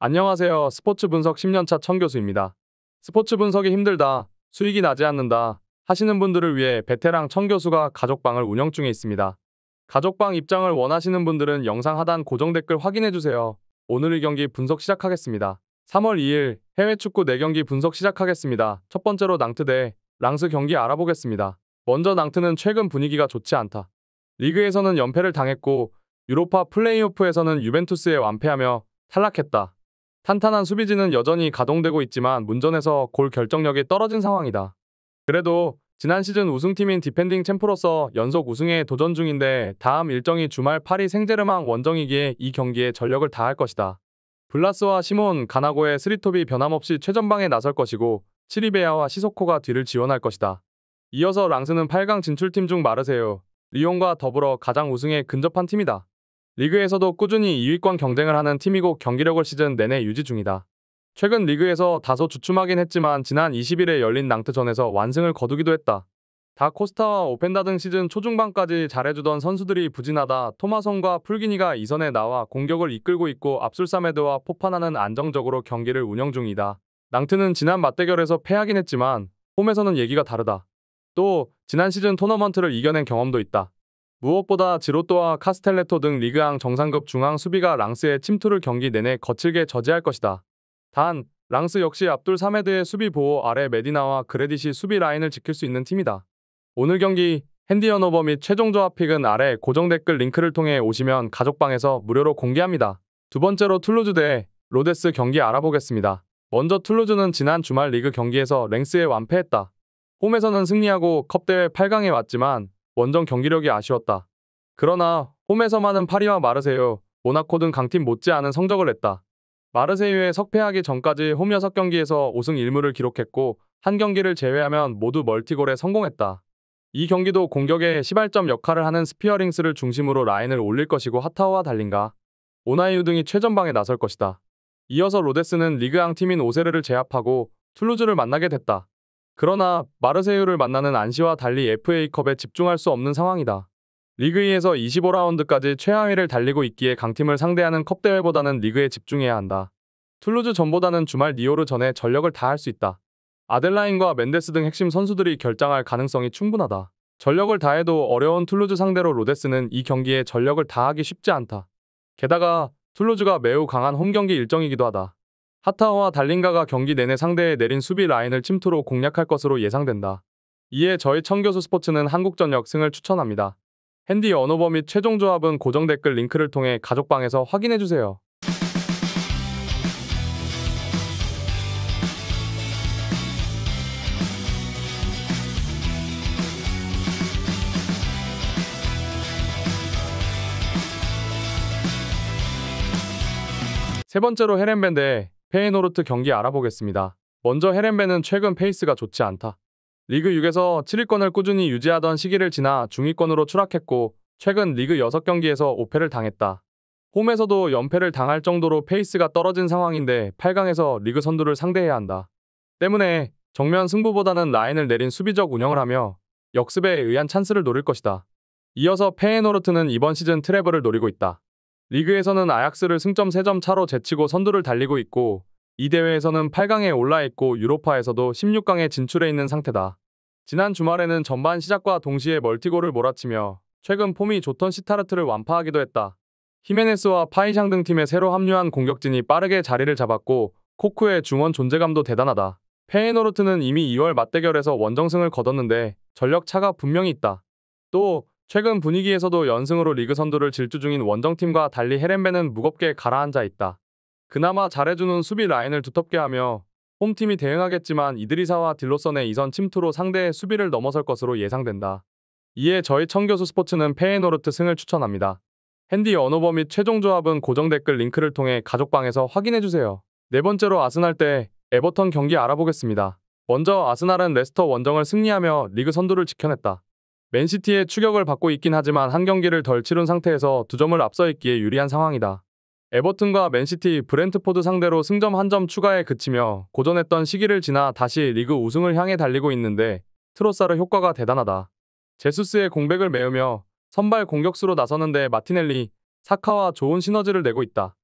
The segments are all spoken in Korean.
안녕하세요. 스포츠 분석 10년차 청교수입니다. 스포츠 분석이 힘들다, 수익이 나지 않는다 하시는 분들을 위해 베테랑 청교수가 가족방을 운영 중에 있습니다. 가족방 입장을 원하시는 분들은 영상 하단 고정 댓글 확인해주세요. 오늘의 경기 분석 시작하겠습니다. 3월 2일 해외 축구 4경기 분석 시작하겠습니다. 첫 번째로 낭트 대 랑스 경기 알아보겠습니다. 먼저 낭트는 최근 분위기가 좋지 않다. 리그에서는 연패를 당했고 유로파 플레이오프에서는 유벤투스에 완패하며 탈락했다. 탄탄한 수비진은 여전히 가동되고 있지만 문전에서 골 결정력이 떨어진 상황이다. 그래도 지난 시즌 우승팀인 디펜딩 챔프로서 연속 우승에 도전 중인데 다음 일정이 주말 파리 생제르맹 원정이기에 이 경기에 전력을 다할 것이다. 블라스와 시몬, 가나고의 스리톱이 변함없이 최전방에 나설 것이고 치리베아와 시소코가 뒤를 지원할 것이다. 이어서 랑스는 8강 진출팀 중 마르세유, 리옹과 더불어 가장 우승에 근접한 팀이다. 리그에서도 꾸준히 2위권 경쟁을 하는 팀이고 경기력을 시즌 내내 유지 중이다. 최근 리그에서 다소 주춤하긴 했지만 지난 20일에 열린 낭트전에서 완승을 거두기도 했다. 다 코스타와 오펜다 등 시즌 초중반까지 잘해주던 선수들이 부진하다 토마송과 풀기니가 이선에 나와 공격을 이끌고 있고 압술사메드와 포파나는 안정적으로 경기를 운영 중이다. 낭트는 지난 맞대결에서 패하긴 했지만 홈에서는 얘기가 다르다. 또 지난 시즌 토너먼트를 이겨낸 경험도 있다. 무엇보다 지로또와 카스텔레토 등 리그앙 정상급 중앙 수비가 랑스의 침투를 경기 내내 거칠게 저지할 것이다. 단, 랑스 역시 압둘 사메드의 수비 보호 아래 메디나와 그레딧이 수비 라인을 지킬 수 있는 팀이다. 오늘 경기 핸디 언오버 및 최종 조합 픽은 아래 고정 댓글 링크를 통해 오시면 가족방에서 무료로 공개합니다. 두 번째로 툴루즈 대 로데스 경기 알아보겠습니다. 먼저 툴루즈는 지난 주말 리그 경기에서 랭스에 완패했다. 홈에서는 승리하고 컵대회 8강에 왔지만 원정 경기력이 아쉬웠다. 그러나 홈에서만은 파리와 마르세유, 모나코 등 강팀 못지않은 성적을 냈다. 마르세유에 석패하기 전까지 홈 6경기에서 5승 1무를 기록했고 한 경기를 제외하면 모두 멀티골에 성공했다. 이 경기도 공격의 시발점 역할을 하는 스피어링스를 중심으로 라인을 올릴 것이고 하타오와 달린가, 오나이유 등이 최전방에 나설 것이다. 이어서 로데스는 리그앙 팀인 오세르를 제압하고 툴루즈를 만나게 됐다. 그러나 마르세유를 만나는 안시와 달리 FA컵에 집중할 수 없는 상황이다. 리그 2에서 25라운드까지 최하위를 달리고 있기에 강팀을 상대하는 컵대회보다는 리그에 집중해야 한다. 툴루즈 전보다는 주말 니오르 전에 전력을 다할 수 있다. 아델라인과 멘데스 등 핵심 선수들이 결장할 가능성이 충분하다. 전력을 다해도 어려운 툴루즈 상대로 로데스는 이 경기에 전력을 다하기 쉽지 않다. 게다가 툴루즈가 매우 강한 홈경기 일정이기도 하다. 하타오와 달린가가 경기 내내 상대의 내린 수비 라인을 침투로 공략할 것으로 예상된다. 이에 저희 청교수 스포츠는 한국전력 승을 추천합니다. 핸디 언오버 및 최종 조합은 고정 댓글 링크를 통해 가족방에서 확인해주세요. 세 번째로 헤렌벤 대 페이노르트 경기 알아보겠습니다. 먼저 헤렌벤은 최근 페이스가 좋지 않다. 리그 6에서 7위권을 꾸준히 유지하던 시기를 지나 중위권으로 추락했고 최근 리그 6경기에서 5패를 당했다. 홈에서도 연패를 당할 정도로 페이스가 떨어진 상황인데 8강에서 리그 선두를 상대해야 한다. 때문에 정면 승부보다는 라인을 내린 수비적 운영을 하며 역습에 의한 찬스를 노릴 것이다. 이어서 페이노르트는 이번 시즌 트래블을 노리고 있다. 리그에서는 아약스를 승점 3점 차로 제치고 선두를 달리고 있고 이 대회에서는 8강에 올라있고 유로파에서도 16강에 진출해 있는 상태다. 지난 주말에는 전반 시작과 동시에 멀티골을 몰아치며 최근 폼이 좋던 시타르트를 완파하기도 했다. 히메네스와 파이샹 등 팀에 새로 합류한 공격진이 빠르게 자리를 잡았고 코쿠의 중원 존재감도 대단하다. 페이노르트는 이미 2월 맞대결에서 원정승을 거뒀는데 전력 차가 분명히 있다. 또 최근 분위기에서도 연승으로 리그 선두를 질주 중인 원정팀과 달리 헤렌벤은 무겁게 가라앉아 있다. 그나마 잘해주는 수비 라인을 두텁게 하며 홈팀이 대응하겠지만 이드리사와 딜로선의 이선 침투로 상대의 수비를 넘어설 것으로 예상된다. 이에 저희 청교수 스포츠는 페이노르트 승을 추천합니다. 핸디 언오버 및 최종 조합은 고정 댓글 링크를 통해 가족방에서 확인해주세요. 네 번째로 아스날 대 에버턴 경기 알아보겠습니다. 먼저 아스날은 레스터 원정을 승리하며 리그 선두를 지켜냈다. 맨시티의 추격을 받고 있긴 하지만 한 경기를 덜 치른 상태에서 2점을 앞서 있기에 유리한 상황이다. 에버튼과 맨시티, 브렌트포드 상대로 승점 1점 추가에 그치며 고전했던 시기를 지나 다시 리그 우승을 향해 달리고 있는데 트로사르 효과가 대단하다. 제수스의 공백을 메우며 선발 공격수로 나서는데 마티넬리, 사카와 좋은 시너지를 내고 있다.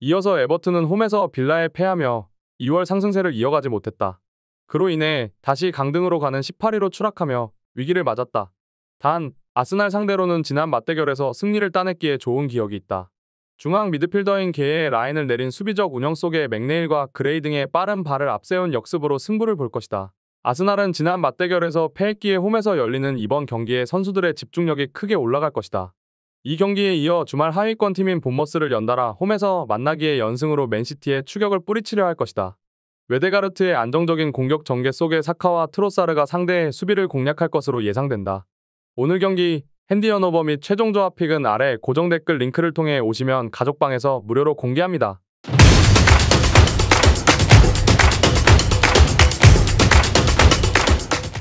이어서 에버튼은 홈에서 빌라에 패하며 2월 상승세를 이어가지 못했다. 그로 인해 다시 강등으로 가는 18위로 추락하며 위기를 맞았다. 단, 아스날 상대로는 지난 맞대결에서 승리를 따냈기에 좋은 기억이 있다. 중앙 미드필더인 게의 라인을 내린 수비적 운영 속에 맥네일과 그레이 등의 빠른 발을 앞세운 역습으로 승부를 볼 것이다. 아스날은 지난 맞대결에서 패했기에 홈에서 열리는 이번 경기에 선수들의 집중력이 크게 올라갈 것이다. 이 경기에 이어 주말 하위권 팀인 본머스를 연달아 홈에서 만나기에 연승으로 맨시티에 추격을 뿌리치려 할 것이다. 웨데가르트의 안정적인 공격 전개 속에 사카와 트로사르가 상대의 수비를 공략할 것으로 예상된다. 오늘 경기 핸디 언어버 및 최종 조합 픽은 아래 고정 댓글 링크를 통해 오시면 가족방에서 무료로 공개합니다.